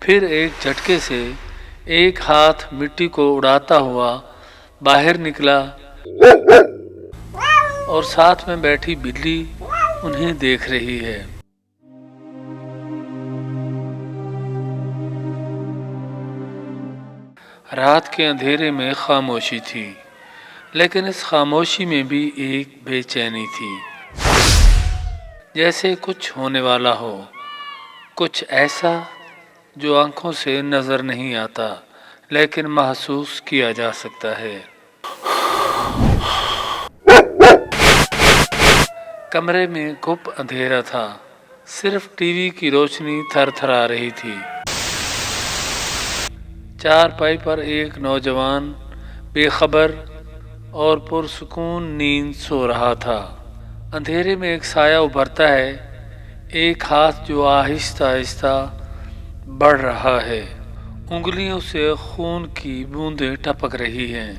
پھر ایک جھٹکے سے ایک ہاتھ مٹی کو اڑاتا ہوا باہر نکلا اور ساتھ میں بیٹھی بلی انہیں دیکھ رہی ہے۔ رات کے اندھیرے میں خاموشی تھی، لیکن اس خاموشی میں بھی ایک بے چینی تھی، جیسے کچھ ہونے والا ہو، کچھ ایسا جو آنکھوں سے نظر نہیں آتا لیکن محسوس کیا جا سکتا ہے۔ کمرے میں گپ اندھیرا تھا، صرف ٹی وی کی روشنی تھر تھرا رہی تھی۔ چارپائی پر ایک نوجوان بے خبر اور پرسکون نیند سو رہا تھا۔ اندھیرے میں ایک سایہ ابھرتا ہے، ایک ہاتھ جو آہستہ آہستہ بڑھ رہا ہے، انگلیوں سے خون کی بوندیں ٹپک رہی ہیں۔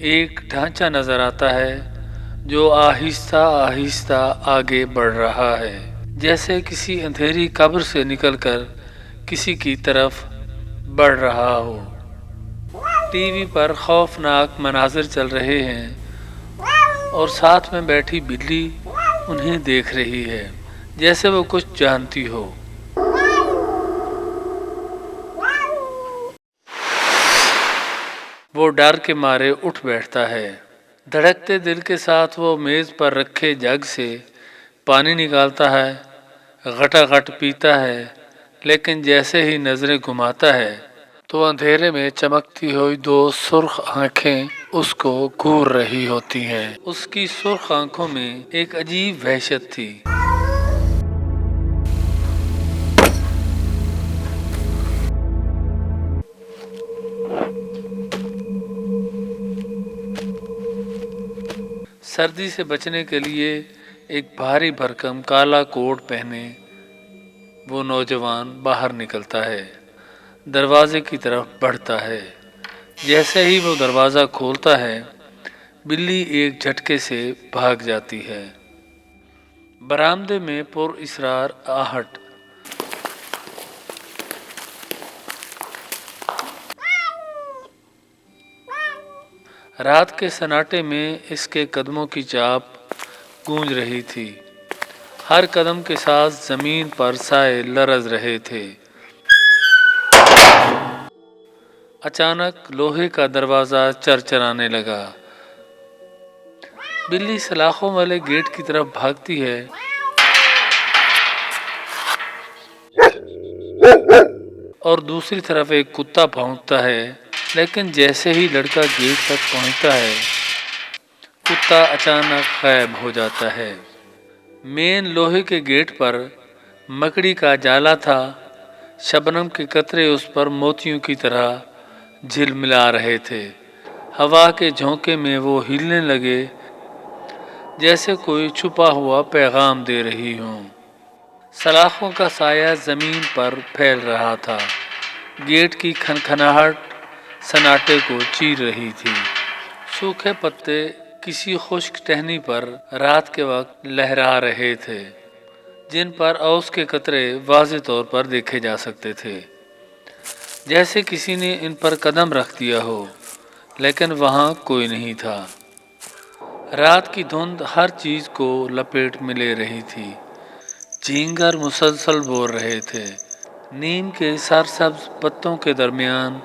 ایک ڈھانچہ نظر آتا ہے جو آہستہ آہستہ آگے بڑھ رہا ہے، جیسے کسی اندھیری قبر سے نکل کر کسی کی طرف بڑھ رہا ہو۔ ٹی وی پر خوفناک مناظر چل رہے ہیں اور ساتھ میں بیٹھی بلی انہیں دیکھ رہی ہے، جیسے وہ کچھ جانتی ہو۔ وہ ڈر کے مارے اٹھ بیٹھتا ہے۔ دھڑکتے دل کے ساتھ وہ میز پر رکھے جگ سے پانی نکالتا ہے، غٹا غٹ پیتا ہے، لیکن جیسے ہی نظریں گھماتا ہے تو اندھیرے میں چمکتی ہوئی دو سرخ آنکھیں اس کو گھور رہی ہوتی ہیں۔ اس کی سرخ آنکھوں میں ایک عجیب وحشت تھی۔ سردی سے بچنے کے لیے ایک بھاری بھرکم کالا کوٹ پہنے وہ نوجوان باہر نکلتا ہے، دروازے کی طرف بڑھتا ہے۔ جیسے ہی وہ دروازہ کھولتا ہے، بلی ایک جھٹکے سے بھاگ جاتی ہے۔ برآمدے میں پر اسرار آہٹ، رات کے سناٹے میں اس کے قدموں کی چاپ گونج رہی تھی۔ ہر قدم کے ساتھ زمین پر سائے لرز رہے تھے۔ اچانک لوہے کا دروازہ چرچرانے لگا۔ بلی سلاخوں والے گیٹ کی طرف بھاگتی ہے اور دوسری طرف ایک کتا بھونکتا ہے، لیکن جیسے ہی لڑکا گیٹ تک پہنچتا ہے، کتا اچانک غائب ہو جاتا ہے۔ مین لوہے کے گیٹ پر مکڑی کا جالا تھا، شبنم کے قطرے اس پر موتیوں کی طرح جھلملا رہے تھے۔ ہوا کے جھونکے میں وہ ہلنے لگے جیسے کوئی چھپا ہوا پیغام دے رہی ہوں۔ سلاخوں کا سایہ زمین پر پھیل رہا تھا، گیٹ کی کھنکھناہٹ سناٹے کو چیر رہی تھی۔ سوکھے پتے کسی خشک ٹہنی پر رات کے وقت لہرا رہے تھے، جن پر اوس کے قطرے واضح طور پر دیکھے جا سکتے تھے، جیسے کسی نے ان پر قدم رکھ دیا ہو، لیکن وہاں کوئی نہیں تھا۔ رات کی دھند ہر چیز کو لپیٹ میں لے رہی تھی۔ جھینگر مسلسل بول رہے تھے، نیم کے سرسبز پتوں کے درمیان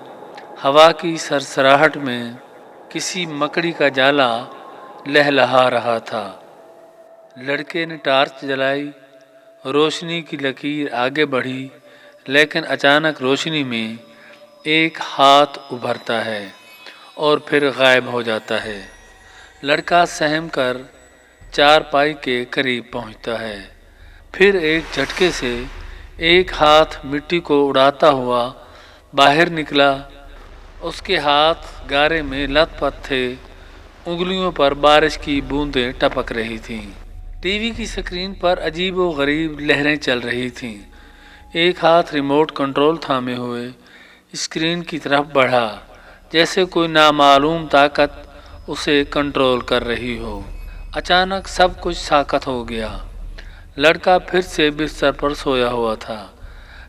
ہوا کی سرسراہٹ میں کسی مکڑی کا جالا لہلہا رہا تھا۔ لڑکے نے ٹارچ جلائی، روشنی کی لکیر آگے بڑھی، لیکن اچانک روشنی میں ایک ہاتھ ابھرتا ہے اور پھر غائب ہو جاتا ہے۔ لڑکا سہم کر چارپائی کے قریب پہنچتا ہے، پھر ایک جھٹکے سے ایک ہاتھ مٹی کو اڑاتا ہوا باہر نکلا۔ اس کے ہاتھ گارے میں لت پت تھے، انگلیوں پر بارش کی بوندیں ٹپک رہی تھیں۔ ٹی وی کی سکرین پر عجیب و غریب لہریں چل رہی تھیں۔ ایک ہاتھ ریموٹ کنٹرول تھامے ہوئے اسکرین کی طرف بڑھا، جیسے کوئی نامعلوم طاقت اسے کنٹرول کر رہی ہو۔ اچانک سب کچھ ساکت ہو گیا۔ لڑکا پھر سے بستر پر سویا ہوا تھا،